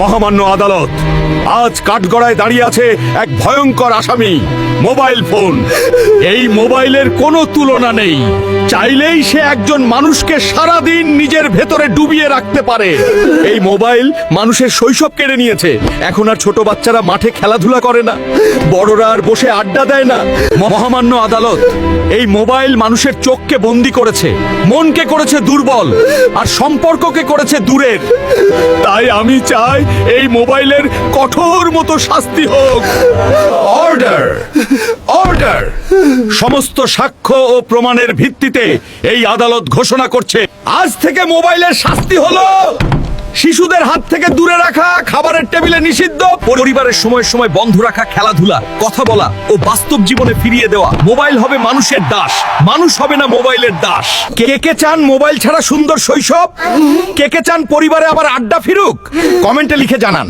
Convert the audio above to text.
মহামান্য আদালত, আজ কাঠগড়ায় দাঁড়িয়ে আছে এক ভয়ঙ্কর আসামি, মোবাইল ফোন। এই মোবাইলের কোনো তুলনা নেই। চাইলেই সে একজন মানুষকে সারাদিন নিজের ভেতরে ডুবিয়ে রাখতে পারে। এই মোবাইল মানুষের শৈশব কেড়ে নিয়েছে। এখন আর ছোট বাচ্চারা মাঠে খেলাধুলা করে না, বড়রা আর বসে আড্ডা দেয় না। মহামান্য আদালত, এই মোবাইল মানুষের চোখকে বন্দি করেছে, মনকে করেছে দুর্বল, আর সম্পর্ককে করেছে দূরের। তাই আমি চাই এই মোবাইলের কঠোর মতো শাস্তি হোক। Order, order. সমস্ত সাক্ষ্য ও প্রমাণের ভিত্তিতে এই আদালত ঘোষণা করছে, আজ থেকে মোবাইলের শাস্তি হলো শিশুদের হাত থেকে দূরে রাখা, খাবারের টেবিলে নিষিদ্ধ, পরিবারের সময় সময় বন্ধ রাখা, খেলাধুলা, কথা বলা ও বাস্তব জীবনে ফিরিয়ে দেওয়া। মোবাইল হবে মানুষের দাস, মানুষ হবে না মোবাইলের দাস। কে কে চান মোবাইল ছাড়া সুন্দর শৈশব? কে কে চান পরিবারে আবার আড্ডা ফিরুক? কমেন্টে লিখে জানান।